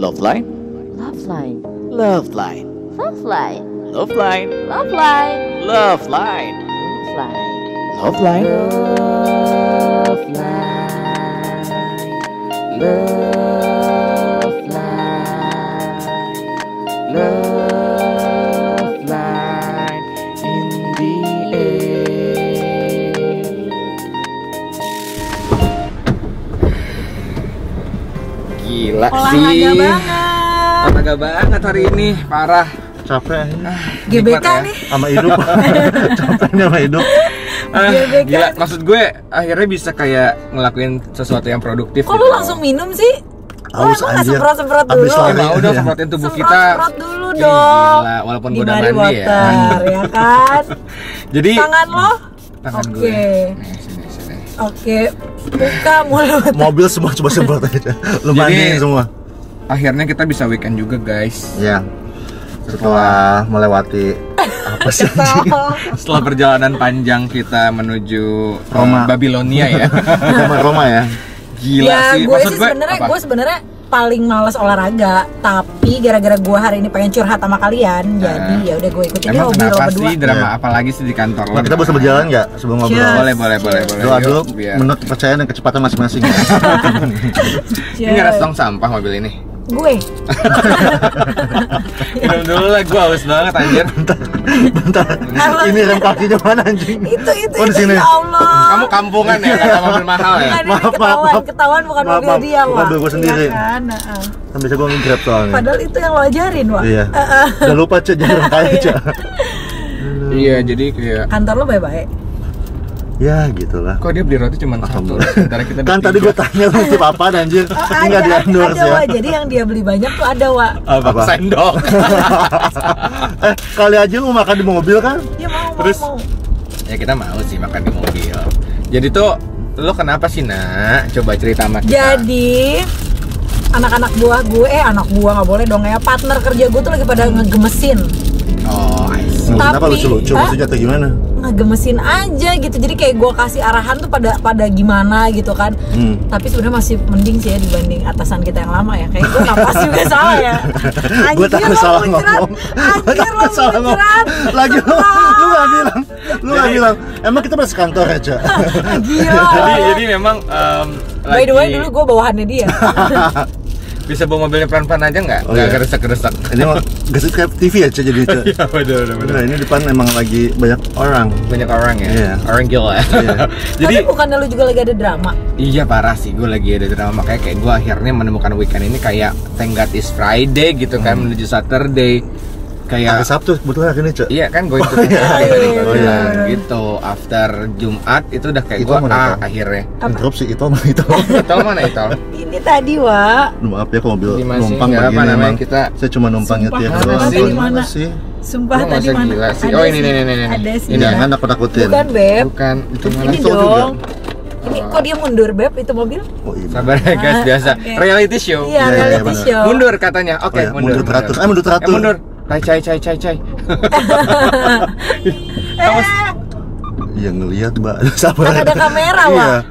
Love line, Love line. love line, Love line. love line, Love line. love line, Love line. love line. Love line. Love line. Love line in the air. Gila Olahraga sih. banget. Olahraga banget hari ini, parah. Capek GBK Nikmat ya. nih. sama hidup. Capeknya sama hidup. GBK. Gila, maksud gue akhirnya bisa kayak ngelakuin sesuatu yang produktif. Kok lu langsung minum sih? Lu Haus, emang nggak anjir. semprot-semprot Abis dulu? lari. Mau dong Iya. semprotin tubuh kita. Semprot dulu Ih, dong. Gila, walaupun Di gue udah mari mandi ya. water, ya kan? Jadi Tangan lo? tangan Oke. gue. Nih, sini. Oke. Buka mulut. Mobil semua coba semprot aja. Lu Jadi- mandiin semua. Akhirnya kita bisa weekend juga, guys. Ya. Setelah melewati apa sih? Setelah perjalanan panjang kita menuju Roma. Babilonia ya. Roma ya. Gila Ya, sih. gue Maksud sih sebenarnya apa? gue sebenarnya paling males olahraga, tapi gara-gara gue hari ini pengen curhat sama kalian, jadi ya udah gue ikutin Emang hobi lo kenapa berdua. sih drama Iya. apa lagi sih di kantor lo? Nah, kita bisa berjalan nggak sebelum ngobrol? Cheers. Boleh. Doa Yuk, dulu biar. menurut kepercayaan dan kecepatan masing-masing ya. Ini ngeras tong sampah mobil ini. Gue. Minum dulu lah, gue haus banget anjir. Bentar. Ini rem kakinya mana anjing? itu Oh, di sini. ya Allah. Kamu kampungan ya, kata mobil mahal ya. Kan ini Maaf, ketahuan bukan Maaf, mobil maaf. dia, Wak. Mobil gue sendiri. Iya kan? Heeh. Kan bisa gue nge-grab soalnya. Padahal itu yang lo ajarin, Wak. Iya. Udah lupa Cek, jadi rem kaki Cek. Iya, jadi kayak Kantor lo baik-baik. Ya gitulah. kok dia beli roti cuma satu, sementara kita Kan tadi gue tanya lu tip apa anjir. Tapi nggak di-endorse ada, ya. Wak. Jadi yang dia beli banyak tuh ada, Wak. apa? Sendok. Kali aja lu makan di mobil kan? Ya mau, Terus? mau. Ya kita mau sih makan di mobil. Jadi tuh lo kenapa sih nak? Coba cerita sama kita. Jadi anak-anak buah gue, anak buah nggak boleh dong ya. Partner kerja gue tuh lagi pada ngegemesin, Oh, I see. Kenapa Tapi- lucu-lucu Hah? maksudnya atau gimana? ngegemesin aja gitu. Jadi kayak gue kasih arahan tuh pada gimana gitu kan. Tapi sebenarnya masih mending sih ya dibanding atasan kita yang lama ya. Kayak gue napas juga salah ya. Gue takut lo salah muncrat. ngomong. Gue Anjir lo takut salah ngomong. muncrat. Lagi lu nggak bilang. Lu nggak bilang. Emang kita masih kantor aja. Gila. Jadi memang By the way dulu gue bawahannya dia. bisa bawa mobilnya pelan-pelan aja nggak? Oh, Nggak iya. geresak-geresak. Ini mah gak kayak TV aja jadi Cek. Iya benar. Nah ini depan emang lagi banyak orang. Banyak orang ya. Iya. Orang gila. Iya. Jadi Tapi bukannya lu juga lagi ada drama? iya parah sih, gue lagi ada drama. Makanya kayak gue akhirnya menemukan weekend ini kayak thank God is Friday gitu kan, menuju Saturday. Hari Kayak Sabtu sebetulnya hari ini Cek. iya kan gue itu Oh, iya. tadi gue Oh, bilang iya. gitu. After Jumat itu udah kayak Itu gue mana, Tom? akhirnya. Interupsi itu mana itu? Itol mana Itol? Ini tadi, Wak. Maaf ya kalau mobil Gimana sih? numpang Nggak apa begini namanya emang. kita. Saya cuma numpang Sumpah, nyetir mana doang. sih? Gimana sih? Sumpah Lu nggak tadi usah mana? gila sih. Ada Oh, ini, sih. ini. Ada sih. Ini, Jangan aku takutin. Bukan, Beb. Bukan itu mana? Ini Cancel juga. dong. Ini kok dia mundur, Beb, itu mobil? Oh iya. Sabar ya guys, biasa. Oke. Reality show. Iya, Iya, reality benar. show. Mundur katanya. Oke, Oh, iya, mundur teratur. Mundur teratur. Mundur. Cai. Iya ngelihat Mbak. Sabar. Kan ada kamera, Iya. Wak.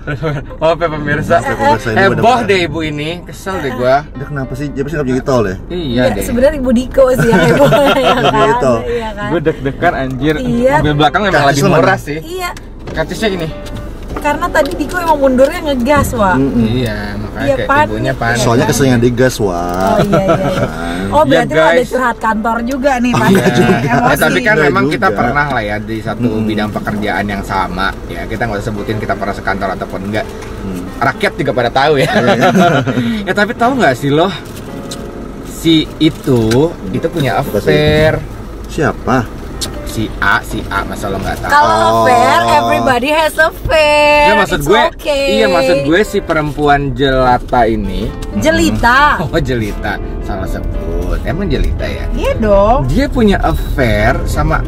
Oh, pemirsa. Pemirsa ini Heboh bener-bener. deh ibu ini. Kesel deh gua. Dia kenapa sih? Dia pasti nggak punya tol ya? Iya Ya, deh. sebenarnya Ibu Diko sih yang heboh ya Jadi kan? itu. Iya kan? Gue deg-degan anjir. Iya. Mobil belakang memang Karcis lebih lo murah mana? sih. Iya, Karcisnya ini. karena tadi Diko emang mundurnya ngegas, Wak. Iya, makanya Iya, kayak panik. ibunya panik. Soalnya keseringan digas Oh wah. iya. Oh Ya, berarti lo ada guys. curhat kantor juga nih Oh, pasti. iya juga. Emosi. Tapi kan Iya memang kita juga. pernah lah ya di satu bidang pekerjaan yang sama. Ya kita nggak usah sebutin kita pernah sekantor ataupun enggak. Rakyat juga pada tahu ya. Ya tapi tahu nggak sih lo? Si itu punya Apa sih? affair. Siapa? Si A, masa lo nggak tahu? Kalau affair, Oh. everybody has affair. Ya maksud It's gue, okay. iya maksud gue si perempuan jelata ini. Jelita. Oh jelita, salah sebut. Emang jelita ya? Iya dong. Dia punya affair sama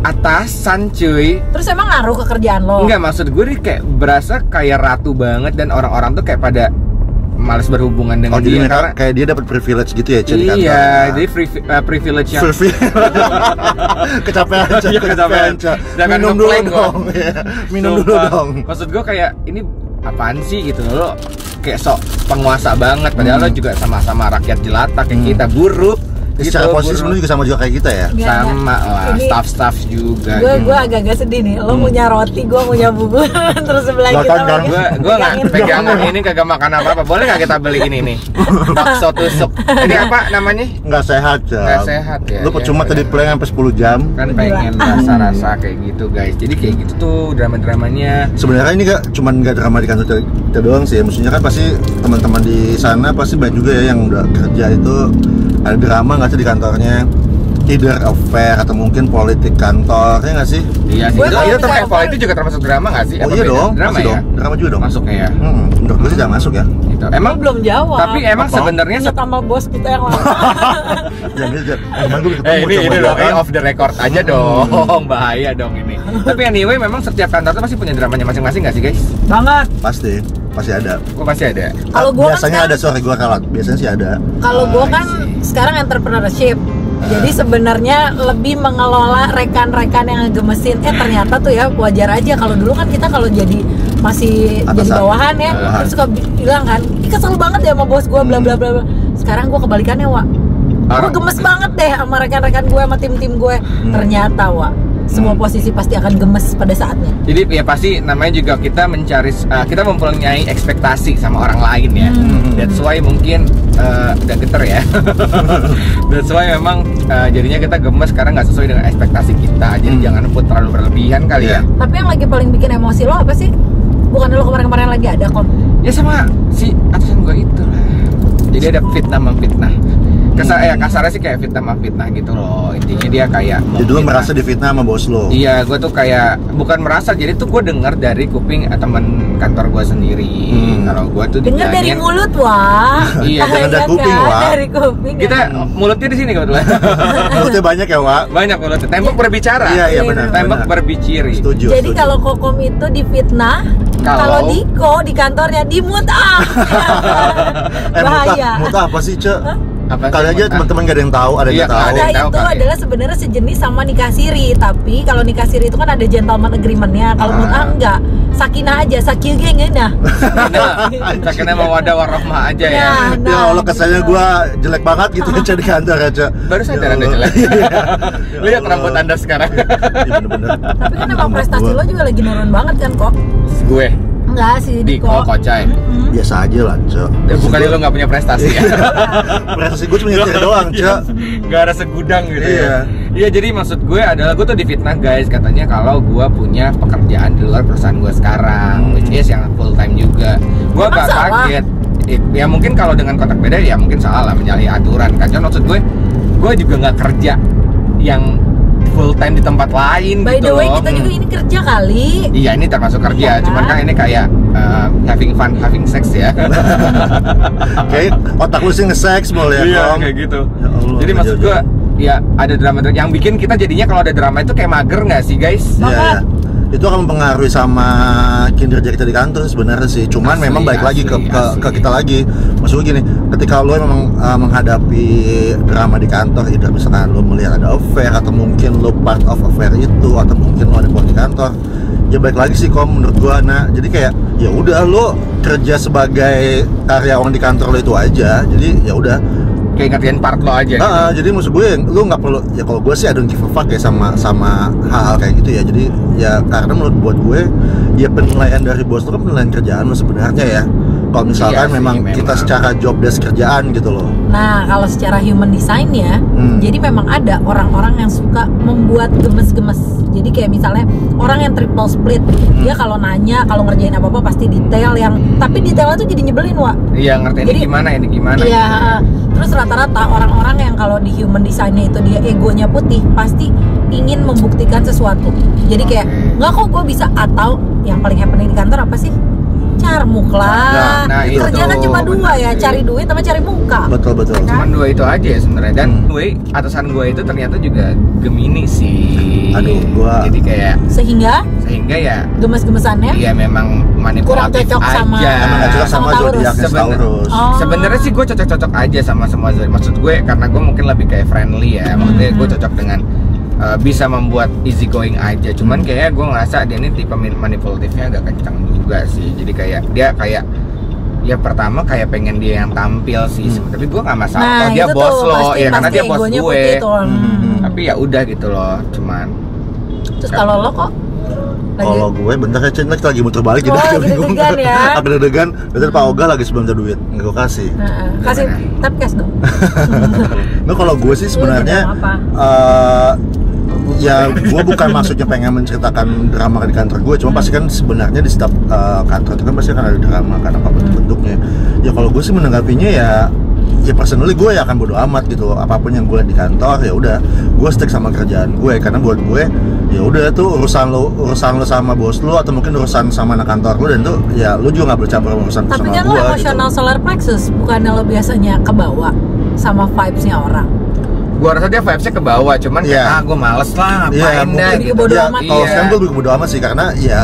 atasan cuy. Terus emang ngaruh ke kerjaan lo? Enggak, maksud gue dia kayak berasa kayak ratu banget dan orang-orang tuh kayak pada males berhubungan dengan Oh jadi dia mereka kayak dia dapat privilege gitu ya Cek, di kantor. iya, jadi privilege yang Kecapean aja, Iya, kecapean. Cek. Jangan Minum dulu ngeplay, dong. Iya, minum dulu Sumpah. dong. Maksud gue kayak ini apaan sih gitu loh. kayak sok penguasa banget, padahal lo juga sama-sama rakyat jelata kayak kita, buruh. Secara posisi sebenarnya juga sama juga kayak kita ya. Enggak, Sama lah, Ini- staff-staff juga. Gue agak-agak sedih nih. Lo punya roti, gue punya bubur. Terus sebelah Gak kita kan, Gue nggak pegangan ini kagak makan apa-apa. Boleh nggak kita beli ini nih? Bakso tusuk. Ini apa namanya? Nggak sehat, Cam. Nggak sehat ya. Lu percuma Ya, tadi ya. play sampai 10 jam. Kan pengen rasa-rasa kayak gitu guys. Jadi kayak gitu tuh drama-dramanya. Sebenarnya ini nggak drama di kantor kita doang sih. Maksudnya kan pasti teman-teman di sana pasti banyak juga ya yang udah kerja itu ada drama nggak sih di kantornya? Either affair atau mungkin politik kantor, ya nggak sih? Iya sih. Gue kalau Itu misalkan- Apple itu juga termasuk drama nggak sih? Oh Apa iya beda? dong, Drama masuk ya. dong. Drama juga dong. Masuknya ya. Menurut gue sih jangan masuk ya. Gitu. Emang Emang belum jawab. tapi emang Apa? sebenarnya Ingat sama bos kita yang lama. Jangan. Emang gue ketemu ini sama dong, dia kan. off the record aja dong, bahaya dong ini. Tapi anyway, memang setiap kantor tuh pasti punya dramanya masing-masing nggak sih guys? Banget. Pasti ada. Gue pasti ada. Kalau gue kan Biasanya ada, sorry gue kalah. Biasanya sih ada. Kalau gue I kan see. sekarang entrepreneurship. Jadi sebenarnya lebih mengelola rekan-rekan yang ngegemesin. Ternyata tuh ya wajar aja. Kalau dulu kan kita kalau jadi masih jadi Atasan. bawahan ya, Bawahan. terus suka bilang kan, "Ih, kesel banget ya sama bos gue bla bla bla bla." Sekarang gue kebalikannya, Wak. Gue Orang- gemes banget deh sama rekan-rekan gue, sama tim-tim gue. Ternyata, Wak, semua posisi pasti akan gemes pada saatnya. Jadi ya pasti namanya juga kita mencari, kita mempunyai ekspektasi sama orang lain ya. That's why mungkin udah geter ya. That's why memang jadinya kita gemes karena nggak sesuai dengan ekspektasi kita. Jadi jangan put terlalu berlebihan kali ya. Tapi yang lagi paling bikin emosi lo apa sih? Bukan lo kemarin-kemarin lagi ada kok. Ya sama si atasan gue itu lah. Jadi ada fitnah memfitnah. Kasarnya sih kayak fitnah memfitnah gitu loh. Intinya dia kayak Jadi lu memfitnah. merasa difitnah sama bos lo. Iya, gue tuh kayak bukan merasa, jadi tuh gue dengar dari kuping teman kantor gue sendiri. Kalau gue tuh Dengar dari dibilangin- mulut, Wak. Iya, jangan dari Iya kuping, kan? Wak. Dari kuping. Kita mulutnya di sini kebetulan. Mulutnya banyak ya, Wak. Banyak mulutnya. Tembok berbicara. Iya benar. Tembok benar. berbiciri. Setuju. Jadi setuju. kalau Kokom itu difitnah, Kalau- kalau Diko di kantornya dimut bahaya. Mut apa sih, Cek? Apa sih, Kali aja Mut? teman-teman gak ada yang tahu, ada yang Iya, nggak tahu. ada Nah yang tahu itu kali. adalah sebenarnya sejenis sama nikah siri, tapi kalau nikah siri itu kan ada gentleman agreement-nya. Kalau mut'ah enggak, sakinah aja, sakilge nah. Nah, sakitnya mau wadah warahmah aja ya. Nah, Ya Allah, kesannya gue jelek banget gitu ya, Cek, di kantor ya, Cek. Baru sadar Ya Anda Allah. jelek. Ya Lihat Allah. rambut Anda sekarang. Iya bener-bener. Tapi kan emang Rambut prestasi gua. lo juga lagi nurun banget kan kok? Gue Enggak sih di Diko. Kocai. Biasa aja lah, Cek. Ya, bukannya lo nggak punya prestasi ya? Prestasi gue cuma nyetir doang, Cek. Gak ada segudang gitu Iya. ya. Iya, jadi maksud gue adalah gue tuh difitnah guys, katanya kalau gue punya pekerjaan di luar perusahaan gue sekarang, which is yang full time juga. Gue Emang agak salah? kaget. Ya mungkin kalau dengan kontrak beda ya mungkin salah menyalahi aturan kan. Cuma maksud gue juga nggak kerja yang full time di tempat lain By gitu the way loh. kita juga ini kerja kali. Iya, ini termasuk kerja, Iya, cuman kan? kan ini kayak having fun, having sex ya. Kayak otak lu sih nge-sex mulu ya, Iya, Kom. kayak gitu. Ya Allah, Jadi maksud jauh-jauh. gue ya ada drama yang bikin kita jadinya kalau ada drama itu kayak mager nggak sih guys? Iya, Banget. iya. Itu akan mempengaruhi sama kinerja kita di kantor sebenarnya sih. Cuman Asli, memang balik lagi ke asli. kita lagi. Maksud gue gini, ketika lo memang menghadapi drama di kantor, tidak misalkan lo melihat ada affair atau mungkin lo part of affair itu atau mungkin lo ada politik kantor, ya balik lagi sih Kom menurut gue. Nah, jadi kayak ya udah lo kerja sebagai karyawan di kantor lo itu aja. Jadi ya udah. Kayak ngertiin part lo aja gitu. Jadi maksud gue lu nggak perlu ya, kalau gue sih I don't give a fuck ya sama hal kayak gitu ya. Jadi ya karena menurut buat gue ya penilaian dari bos itu kan penilaian kerjaan lo sebenarnya ya. Kalau misalkan Iya sih, memang memang. kita secara job desk kerjaan gitu loh. Nah, kalau secara human design ya, jadi memang ada orang-orang yang suka membuat gemes-gemes. Jadi kayak misalnya orang yang triple split, dia kalau nanya, kalau ngerjain apa-apa pasti detail yang, tapi detailnya tuh jadi nyebelin, Wak. Iya, ngerti ini Jadi- gimana Iya. gitu ya. Terus rata-rata orang-orang yang kalau di human design-nya itu dia egonya putih, pasti ingin membuktikan sesuatu. Jadi kayak nggak kok gue bisa, atau yang paling happening di kantor apa sih? Carmuk lah. Nah, itu. Kerja kan cuma dua ya, Bener. cari duit sama cari muka. Betul betul. Cuman dua itu aja ya sebenarnya. Dan gue atasan gue itu ternyata juga Gemini sih. Aduh, gua- Jadi kayak Sehingga sehingga ya gemes-gemesannya dia memang kurang manipulatif cocok sama aja. Emang nggak jelas sama sama Taurus. zodiaknya Sebener- Taurus. Oh. Sebenarnya sih gue cocok-cocok aja sama semua zodiak. Maksud gue karena gue mungkin lebih kayak friendly ya. Maksudnya gue cocok dengan bisa membuat easy going aja. Cuman kayaknya gue ngerasa dia ini tipe manipulatifnya agak kencang juga sih. Jadi kayak dia kayak Ya pertama kayak pengen dia yang tampil sih, tapi gue nggak masalah. Nah, Kalau dia itu bos tuh, lo, pasti- ya karena pasti dia bos egonya gue. putih tuh. Tapi ya udah gitu loh, cuman. Terus kalau lo kok lagi Kalau gue bentar ya Cen, kita lagi muter balik Oh, jadi agak lagi bingung. deg-degan ya. Agak deg-degan, dan Pak Oga lagi sebelum duit, nggak gue kasih. Heeh. Kasih tap cash dong. Nah kalau gue sih sebenarnya Lu apa? ya gue bukan maksudnya pengen menceritakan drama di kantor gue, cuma pasti kan sebenarnya di setiap kantor itu kan pasti akan ada drama kan apa bentuk-bentuknya. Ya kalau gue sih menanggapinya ya personally gue ya akan bodo amat gitu, apapun yang gue lihat di kantor ya udah gue stick sama kerjaan gue, karena buat gue ya udah tuh urusan lo sama bos lo atau mungkin urusan sama anak kantor lo, dan tuh ya lo juga nggak bercampur urusan Tapi sama kan gue lo emosional gitu. solar plexus, bukannya lo biasanya kebawa sama vibes-nya orang. Gue rasa dia vibesnya ke bawah, cuman Iya. kayak gue males lah Iya, ngapain dah mungkin Jadi gitu. bodo ya, amat. kalau Iya. sekarang gue lebih bodo amat sih, karena ya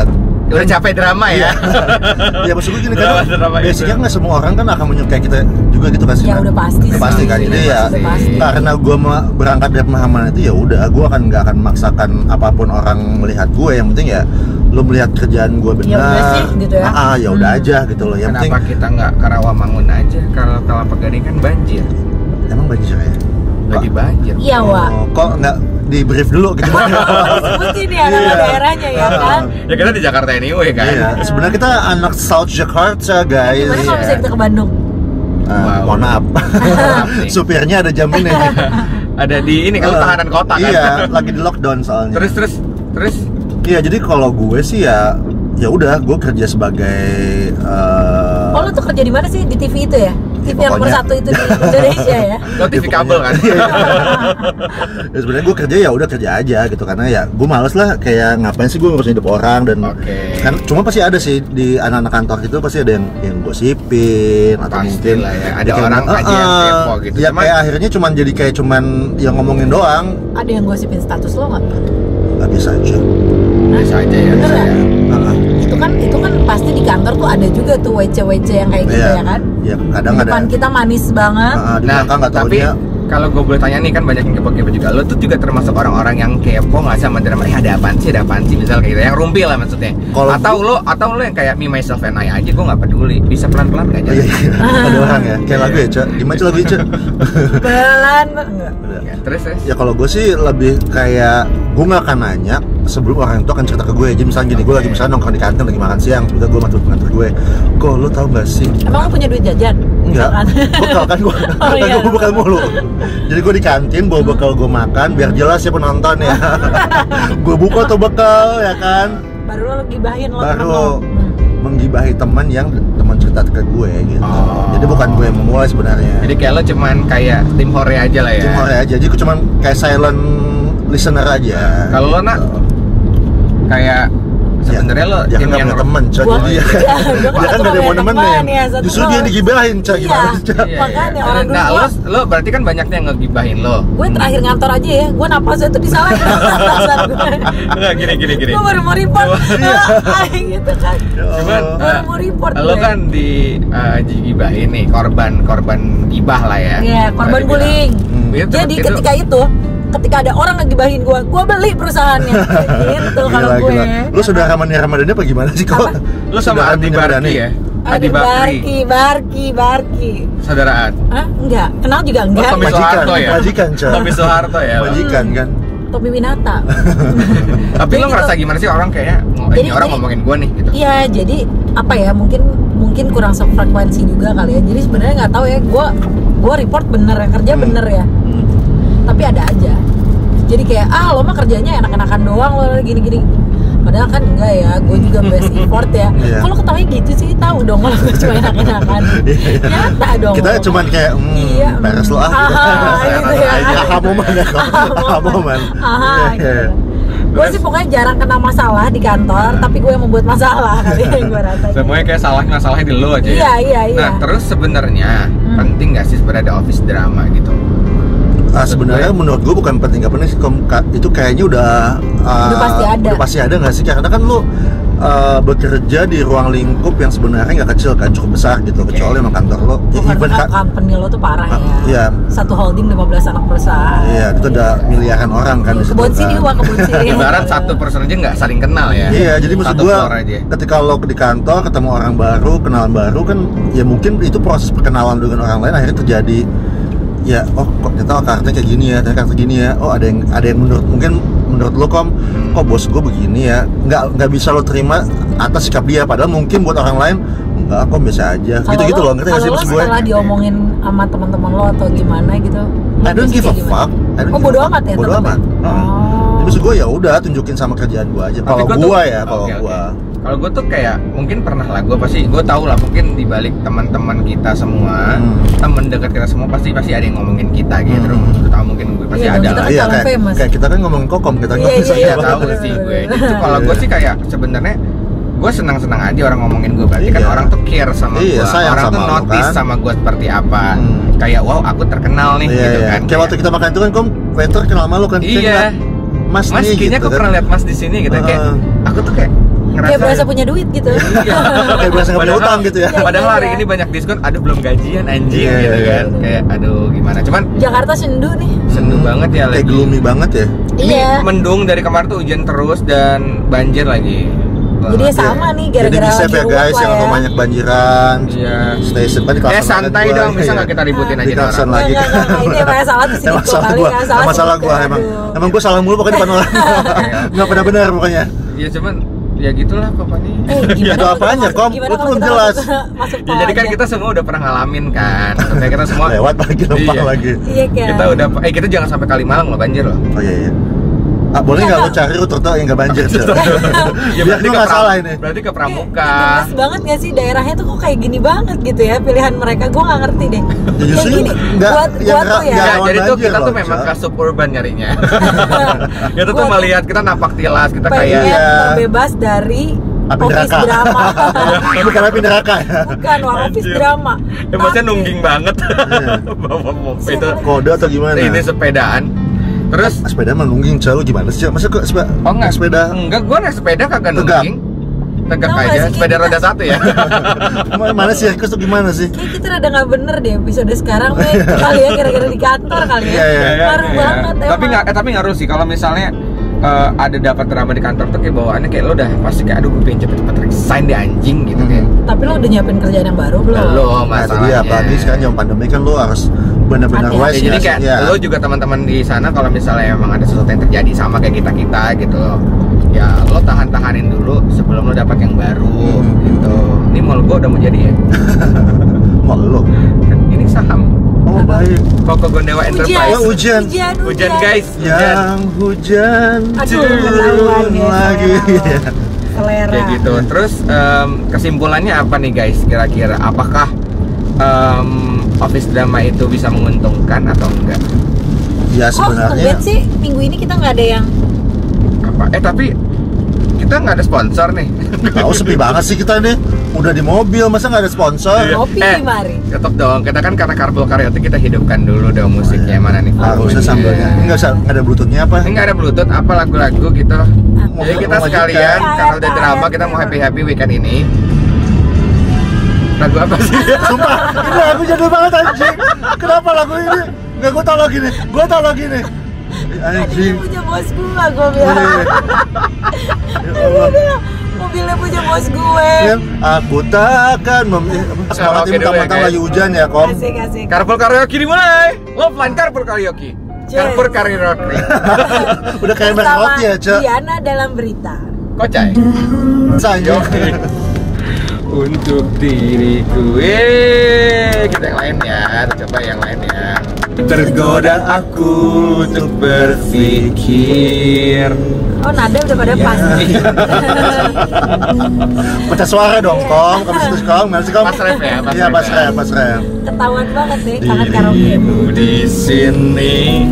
Udah capek drama ya. ya maksud gue gini kan, Drama basicnya itu. nggak semua orang kan akan menyukai kita juga gitu kan sih. Ya Nak? udah pasti Udah sih. pasti kan, jadi ya Udah pasti. karena gue berangkat dari pemahaman itu ya udah gue nggak akan memaksakan apapun orang melihat gue, yang penting ya lo melihat kerjaan gue benar. Ya udah sih, gitu ya. Ya udah aja gitu loh, yang penting. Kenapa kita nggak ke Rawamangun aja? Kalau Kelapa Gading kan banjir, Emang banjir ya? lagi banjir. Iya, Wak. Oh, kok nggak di brief dulu gitu? Sebutin ya nama Iya. daerahnya ya kan. Ya kita di Jakarta anyway kan. Iya, sebenarnya kita anak South Jakarta guys. Gimana kalau Iya. misalnya kita ke Bandung? Wow. Mohon maaf. Maaf nih. Supirnya ada jaminnya. Ada di ini kan tahanan kota kan. Iya, lagi di lockdown soalnya. Terus Iya, jadi kalau gue sih ya udah gue kerja sebagai Oh, lo tuh kerja di mana sih? Di TV itu ya? TV yang nomor pokoknya. 1 itu di Indonesia ya? lo TV kabel kan. ya sebenarnya gue kerja ya udah kerja aja gitu, karena ya gue males lah kayak ngapain sih gue ngurusin hidup orang, dan Oke. kan cuma pasti ada sih di anak-anak kantor gitu, pasti ada yang gosipin atau Pasti mungkin lah ya. Ada kayak orang bilang, aja yang kepo gitu. ya Cuman- kayak akhirnya cuman yang ngomongin doang. Ada yang gosipin status lo nggak? Nggak bisa aja. Biasa aja ya. Bener bisa ya? ya. Itu kan pasti di kantor tuh ada juga tuh WC yang kayak gitu Iya. ya kan? Ya kadang Di ada. depan kita manis banget. Di Nah, belakang nggak tapi taunya. kalau gue boleh tanya nih, kan banyak yang kepo-kepo juga. Lo tuh juga termasuk orang-orang yang kepo nggak sih sama drama? Ada apaan sih misal kayak gitu. Yang rumpi lah maksudnya. Kalau Atau lo yang kayak me myself and I aja, gue nggak peduli. Bisa pelan-pelan nggak Iya, jadi. iya. Ada orang ya, kayak lagu ya, Cak. Gimana Cak, lagu ya, Cak? Pelan enggak? Ya, terus. Ya kalau gue sih lebih kayak gue nggak akan nanya sebelum orang itu akan cerita ke gue. Jadi misalnya gini, gue lagi misalnya nongkrong di kantin lagi makan siang, udah gue mantul pengantar gue, kok lo tau gak sih? Emang lo punya duit jajan? Enggak, Misalkan. bekal kan gue, Oh, iya. gue bekal mulu. Jadi gue di kantin bawa bekal gue makan, biar jelas ya penonton ya. Gue buka tuh bekal ya kan, Baru lo gibahin lo Baru. temen lo. menggibahi teman yang teman cerita ke gue gitu. Oh. Jadi bukan gue yang memulai sebenarnya. Jadi kayak lo cuman kayak tim hore aja lah ya. Cuma ya aja, jadi gue cuma kayak silent listener aja. Kalau lo, Nak, Gitu. kayak sebenarnya lo dia kan tim nggak yang punya temen, Cak. Gua- Jadi Iya, gua dia kan kan cuma gak ada yang mau punya nemenin. teman ya, satu Justru dia doang. digibahin, Cak. Iya. Gimana sih, Cak? Makanya orang Nah, dulu lo berarti kan banyaknya yang ngegibahin lo. gue terakhir ngantor aja ya, gue napasnya tuh disalahin atasan gue. Enggak, gini. Gue baru mau report, gitu kan. Cuman Baru mau report lo gue. kan digibahin nih, korban gibah lah ya. Iya, korban Bisa dibilang. bullying. Itu- Jadi itu- ketika ada orang ngegibahin gue beli perusahaannya. Gitu kalau gue. Lu saudara Mani Ramadhani apa gimana sih kok? Lo sama Adi Barki ya? Adi Bakri, Barki. saudaraan. Hah? Enggak, kenal juga Oh, enggak. Tommy Majikan, Soeharto ya? majikan, Cak. Tommy Soeharto ya? Majikan kan? Tommy Winata. Tapi Jadi lo ngerasa gitu. gimana sih orang kayak, ini Jadi- orang jadi- ngomongin gue nih gitu? Iya, jadi apa ya? Mungkin kurang sefrekuensi juga kali ya. Jadi sebenarnya nggak tahu ya. Gue report bener ya, kerja bener ya. Tapi ada aja. Jadi kayak lo mah kerjanya enak-enakan doang lo gini-gini. Padahal kan enggak ya, gue juga best effort ya. Iya. Kalau ketawanya gitu sih, tahu dong kalau gue cuma enak-enakan. Nyata dong. Kita lo. cuman kayak Iya, beres lo ah. gitu ya. Aha momen ya kok. Aha momen. Aha, Iya, gitu. iya. Gue sih pokoknya jarang kena masalah di kantor, tapi gue yang membuat masalah kali ya gue rasa. Semuanya kayak salahnya di lo aja ya? Iya. Nah, terus sebenarnya penting gak sih sebenarnya ada office drama gitu? Sebenarnya menurut gue bukan penting gak penting sih, itu kayaknya udah Udah pasti ada. Udah pasti ada nggak sih? Karena kan lu bekerja di ruang lingkup yang sebenarnya nggak kecil kan, cukup besar gitu. Kecuali emang kantor lo, even company lo tuh parah ya. Iya. Satu holding 15 anak perusahaan. Iya, itu ada miliaran orang kan di situ. Kebun sini, kan. wah kebun sini. Ibarat satu person aja nggak saling kenal ya. Iya, jadi maksud Satu gua floor aja. ketika lo di kantor ketemu orang baru, kenalan baru kan, ya mungkin itu proses perkenalan dengan orang lain akhirnya terjadi. Ya, oh kok ternyata karakternya kayak gini ya, ternyata karakter gini ya. Oh ada yang menurut lo kok bos gue begini ya. Nggak bisa lo terima atas sikap dia, padahal mungkin buat orang lain enggak, kok biasa aja. Gitu loh, ngerti nggak sih maksud maksud gue? gue? Setelah diomongin sama teman-teman lo atau gimana gitu. I don't give a fuck. Oh, bodo amat ya, Bodo tetep amat. ya? Jadi maksud gue ya udah tunjukin sama kerjaan gue aja. Tapi Kalau gua gue tuh- ya, kalau Oke, gue. oke. Kalau gue tuh kayak mungkin pernah lah, gue tahu lah mungkin di balik teman-teman kita semua, teman dekat kita semua pasti ada yang ngomongin kita gitu. Terutama mungkin gue pasti Iya, ada kita lah. kan Iya calon famous. kayak kita kan ngomongin kokom, kita Iya, ngomongin iya, Iya iya. tahu sih gue. Itu kalau gue sih kayak sebenarnya gue senang-senang aja orang ngomongin gue, berarti kan Iya. orang tuh care sama Iya, gue, sayang orang tuh sama lo, notice kan? sama gue seperti apa. Kayak wow aku terkenal nih Iya, gitu iya. kan. Kayak waktu kita makan itu kan, waiter kenal sama lu kan. Kita Iya. ngeliat, Mas Mas nih kayaknya gitu aku kan. pernah lihat Mas di sini gitu kayak aku tuh kayak ngerasa Kayak berasa punya duit gitu. Iya. Kayak berasa nggak punya Padahal- utang gitu ya. Padahal hari Iya. ini banyak diskon, aduh belum gajian anjing Iya, gitu iya. kan. Kayak aduh gimana. Cuman Jakarta sendu nih. sendu banget ya Kayak lagi. gloomy banget ya. Ini Iya. mendung dari kemarin tuh hujan terus dan banjir lagi. Jadi ya sama nih Jadi gara-gara di save ya lagi guys, uap yang lah ya. banyak banjiran. Iya. Stay safe kan di kawasan Santai gua. dong, bisa Iya. nggak kita ributin Di aja nih kawasan orang. lagi. Enggak, ini emang yang salah tuh Emang sedikit salah kali gua, ya, emang salah sedikit, gua emang. aduh. Emang gua salah mulu pokoknya depan orang. Nggak pernah benar pokoknya. Iya cuman ya gitulah pokoknya. Gimana Itu kalau apanya, kita Kom? masuk- gimana Lu tuh kalau kita jelas. masuk Ya, jadi kan aja? kita semua udah pernah ngalamin kan. Maksudnya kita semua Lewat lagi lempar Iya. lagi. Iya kan. Kita udah kita jangan sampai Kalimalang loh banjir loh. Oh iya iya. Boleh Iya, nggak lo Kak. cari rute yang nggak banjir sih? Ya Biar lu nggak salah ini. Berarti ke Pramuka. Gemes banget gak sih daerahnya tuh kok kayak gini banget gitu ya pilihan mereka, gue nggak ngerti deh. Ya, Kayak justru gini, nggak- buat yang tuh ya. nggak- Ya, rawan jadi tuh banjir kita tuh loh, memang Ca. ke suburban nyarinya. Kita tuh Gua tuh melihat kita napak tilas, kita pengen kayak Iya. terbebas dari Api office neraka. drama. Bukan api neraka ya. Bukan, wah office Anjir. drama. maksudnya Tapi- nungging banget. Iya. Bawa mobil itu. Kode atau gimana? Ini sepedaan. Terus Sepeda menungging jauh gimana sih? Masa kok oh enggak sepeda? Enggak, gua naik sepeda kagak Tegak. nungging. Tegak Tau nggak aja, sih, sepeda kayak roda kita- satu ya. Mana sirkus tuh gimana sih? Kayak kita rada nggak bener deh episode sekarang, Mei. Kali ya gara-gara di kantor kali ya. Iya, iya. Ngaruh banget Tapi emang. tapi ngaruh sih kalau misalnya ada dapat drama di kantor tuh kayak bawaannya kayak lo udah pasti kayak aduh gue pengen cepet-cepet resign deh anjing gitu kayak. Tapi lo udah nyiapin kerjaan yang baru belum? Belum Nah, itu dia masalahnya. apalagi sekarang yang pandemi kan lu harus benar-benar Hati-hati. wise Ya, jadi ya, kayak ya. lo juga teman-teman di sana kalau misalnya emang ada sesuatu yang terjadi sama kayak kita gitu, ya lo tahan-tahanin dulu sebelum lo dapat yang baru gitu. Ini mall gue udah mau jadi ya. Mau lu. Ini saham Oh baik. Koko Gondewa Enterprise. Wah, hujan. Hujan guys, hujan. Yang hujan Aduh, turun ketahuan ya, lagi. selera. Selera. Kayak gitu. Terus kesimpulannya apa nih guys? Kira-kira apakah office drama itu bisa menguntungkan atau enggak? Ya Kok sebenarnya tumben sih minggu ini kita nggak ada yang Apa? Tapi kita nggak ada sponsor nih. tahu sepi banget sih kita ini. Udah di mobil masa nggak ada sponsor? Iya. ngopi mari. Tetap dong. Kita kan karena Carpool Karaoke kita hidupkan dulu dong musiknya mana nih? Harusnya lagunya. sambalnya. Nggak ada bluetoothnya apa? Enggak ada bluetooth, apa lagu-lagu gitu. Jadi kita Mau sekalian majukan. karena udah drama kita mau happy weekend ini. Lagu apa sih? Sumpah, ini lagu jadul banget anjing. Kenapa lagu ini? Nggak, gue tau lagi nih. Gue tau lagi nih. Tadi Anjing. punya bos gue bilang. Iya. Ya Allah. Dia bilang, mobilnya punya bos gue. Kan, aku takkan semangat Oke ini dulu ya, mentang-mentang guys. lagi hujan ya, Kom. Asik. Carpool Karaoke dimulai. Offline Carpool Karaoke. Yes. Carpool Karaoke. Udah kayak merek Bersama roti ya, Cek. Diana dalam berita. Kocai. Sanjok. Untuk diriku, kita yang lain ya, coba yang lain ya. Tergoda aku untuk berpikir. Oh, nada udah pada pas. Pecah suara dong, Kom. Kamu situ, Kom. Mana sih, Kom? Pas rap ya, pas Iya, rap pas ya. rap, pas rap. Ketahuan banget deh kangen karaoke. Dirimu di sini,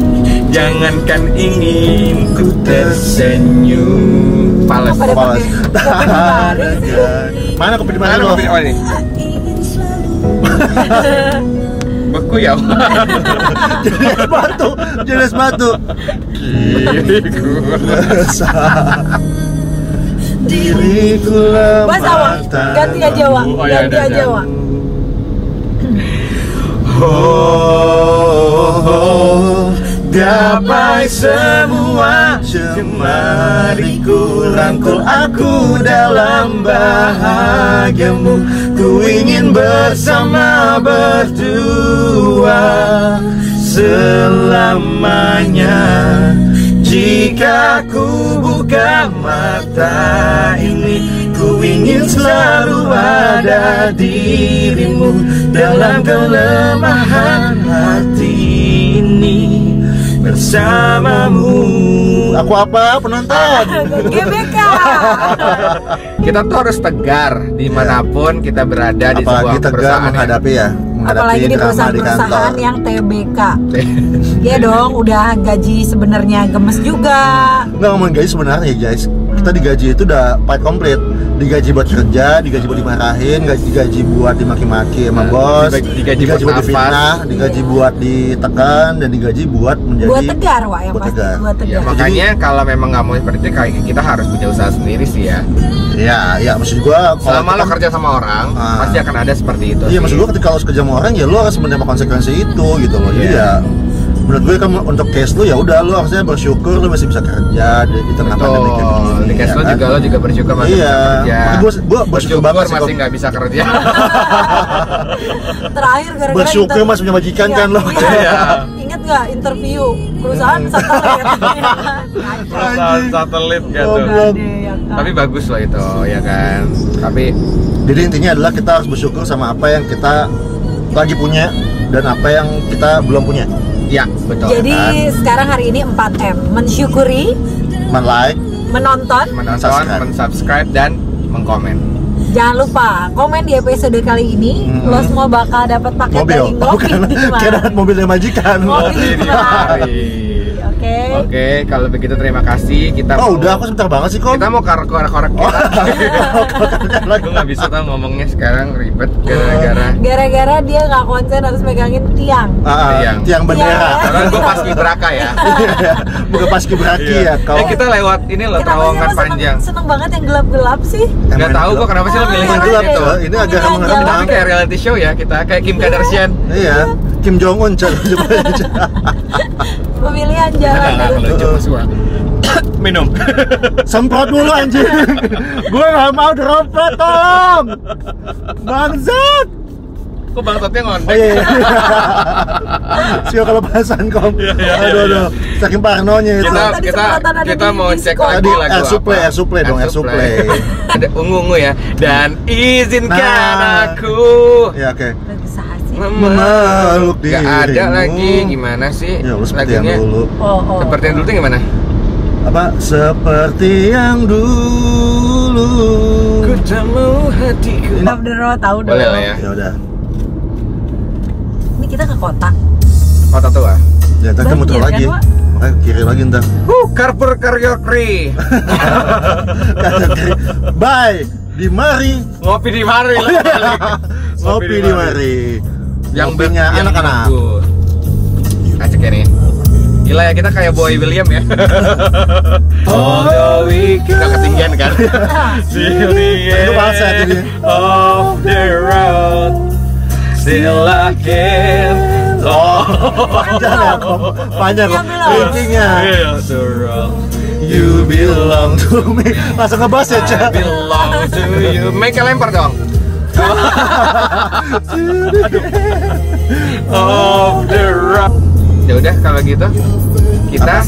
jangankan ingin ku tersenyum. Pales. Pada Malas. pakai kopi di mari sih. Mana kopi di mana Mana lo? kopi apa nih? Beku ya. Jenis batu, jenis batu. Kiriku. diriku Bahasa lemah apa? Ganti aja Wak, ganti aja Wak. Gapai semua cemariku, rangkul aku dalam bahagiamu. Ku ingin bersama berdua selamanya. Jika ku buka mata ini, ku ingin selalu ada dirimu dalam kelemahan hati ini bersamamu. Aku apa penonton? GBK. Kita tuh harus tegar dimanapun kita berada di sebuah Apalagi tegar perusahaan. menghadapi ya, Apalagi di drama perusahaan-perusahaan kantor. yang TBK. Iya dong, udah gaji sebenarnya gemes juga. Nggak ngomongin gaji sebenarnya guys, kita digaji itu udah paket komplit. Digaji buat kerja, digaji buat dimarahin, digaji buat dimaki-maki sama bos, digaji buat buat difitnah, nafas. digaji buat ditekan, dan digaji buat menjadi Buat tegar Wak yang buat pasti, tegar. buat Ya, tegar. makanya kalau memang nggak mau seperti itu, kayak kita harus punya usaha sendiri sih ya. Ya maksud gua kalau Selama lo kita- kerja sama orang, Ah. pasti akan ada seperti itu. Iya sih. maksud gua ketika lo kerja sama orang ya lo harus menerima konsekuensi itu gitu loh. Jadi Iya. ya menurut gue kan untuk case lo ya udah lo harusnya bersyukur lo masih bisa kerja di tengah pandemi kayak Betul. begini. Di case ya lo kan? juga lo juga bersyukur masih Iya. bisa kerja. Makanya gua bersyukur banget sih, masih Kom. nggak bisa kerja. Terakhir gara-gara Bersyukur masih punya majikan kan lo. Iya. Ingat nggak interview perusahaan satelit? Perusahaan satelit gitu. Goblok. Tapi bagus loh itu, ya kan. Tapi Jadi intinya adalah kita harus bersyukur sama apa yang kita lagi punya dan apa yang kita belum punya. ya betul. Jadi sekarang hari ini 4M, mensyukuri, Men-like, menonton. menonton, subscribe. mensubscribe dan mengkomen. Jangan lupa komen di episode kali ini. Lo semua bakal dapat paket mobil. daging ngopi Bukan, di kayak dapat mobil dari majikan. Mobil. Di hari. Oke. Oke, kalau begitu terima kasih. Kita Oh mau- udah, aku sebentar banget sih kok. Kita mau korek-korek kita. Gue nggak bisa tau ngomongnya sekarang ribet gara-gara Gara-gara dia nggak konsen harus megangin tiang. Tiang bendera. Tiang. karena gue pas kibraka ya. Bukan pas kibraki ya kau. Kita lewat ini loh Kenapa sih terowongan lo panjang. seneng banget yang gelap-gelap sih? Nggak tahu kok kenapa sih lo milih Oh, yang gelap gitu. tuh. Ini agak Pemilihan mengenai jalan. Tapi kayak reality show ya kita, kayak Kim Kardashian. Iya, Kim Jong Un coba. Pemilihan jalan. lucu semua. Minum. Semprot dulu anjing. Gue nggak mau droplet tolong. Bangsat. Kok bangsatnya Oh ngondek? iya. Sio kelepasan kom. Aduh. Saking parnonya itu. Tadi semprotan ada Kita di mau cek diskon. lagi Tadi lagu air supply, apa. air supply dong, air supply. Ada ungu-ungu ya. Dan izinkan Nah. aku Ya oke. Lagi sahasi. Memeluk Gak ada dirimu. lagi, gimana sih Ya lu seperti yang lagunya? dulu. Oh. Seperti yang dulu tuh gimana? Apa? Seperti yang dulu. Ku tak mau hatiku. Up the road, tahu dong. Boleh lah ya. Ya udah. Ini kita ke kota. Kota tua. Ya ntar kita Banjir, muter kan, lagi. Wak? Makanya kiri lagi ntar. Carper Karaoke. Bye. Di mari. Ngopi di mari lah. Ngopi di mari. Yang Ngopinya yang anak-anak. bagus. Asik ya nih. Gila ya, kita kayak Boy William ya. Although we udah ketinggian kan. Till the Itu falset end ini. of the road, still I can. Panjang ya, Kom. Panjang kok. Iya, belum. Intinya. the road. You belong to me. Langsung ngebas ya, I Cak. belong to you. Make lempar dong. Of the road. Ya udah kalau gitu kita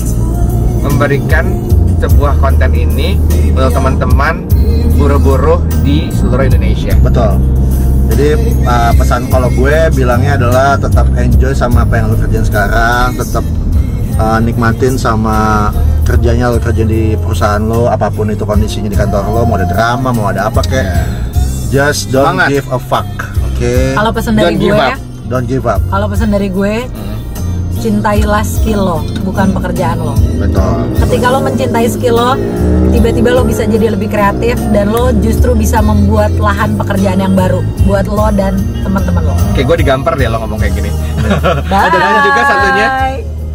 memberikan sebuah konten ini untuk teman-teman buruh-buruh di seluruh Indonesia. Betul. Jadi pesan kalau gue bilangnya adalah tetap enjoy sama apa yang lo kerjain sekarang, tetap nikmatin sama kerjanya lo kerja di perusahaan lo, apapun itu kondisinya di kantor lo, mau ada drama, mau ada apa kayak, just don't Semangat. give a fuck, oke? Kalau pesan dari Don't give gue up. ya, Don't give up, kalau pesan dari gue, cintailah skill lo, bukan pekerjaan lo. betul. Ketika lo mencintai skill lo, tiba-tiba lo bisa jadi lebih kreatif dan lo justru bisa membuat lahan pekerjaan yang baru buat lo dan teman-teman lo. Oke, gue digampar deh lo ngomong kayak gini. Bye. Ada lagi juga satunya.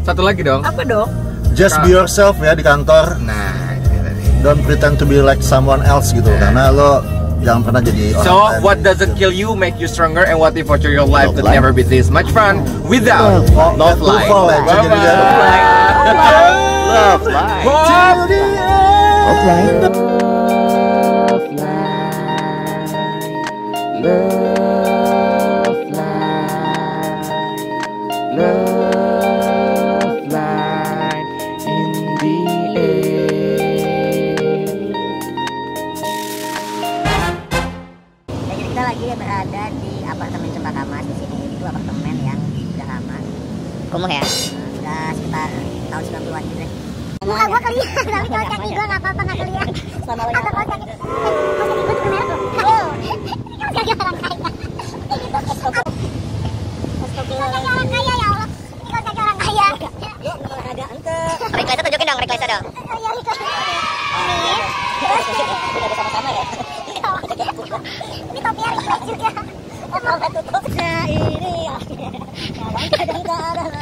Satu lagi dong. Apa dong? Just be yourself ya di kantor. Nah, ini tadi. don't pretend to be like someone else gitu, karena lo jangan pernah jadi orang So, lain what gitu. doesn't kill you make you stronger, and what if your life Love could life. never be this much fun without love life? Love life. Bye-bye. Love life. Hope. Love line. Love line in the air. Jadi kita lagi berada di apartemen Cempaka Mas di sini. Itu apartemen yang udah lama. Kumuh ya? Udah sekitar tahun 90-an gitu deh. Muka gua kelihatan, tapi kaos kaki gua nggak apa-apa nggak kelihatan. Selama kaos kaki, kaos kaki gua tuh merah tuh. Ini kaos kaki orang kaya. Kaos kaki orang kaya ya Allah. Ini kaos kaki orang kaya. Olahraga ente. Request tunjukin dong, request dong. Oh iya, request. Ini. Udah bersama-sama ya. Ini topinya request juga. Mau tutup. Nah ini ya. Kadang-kadang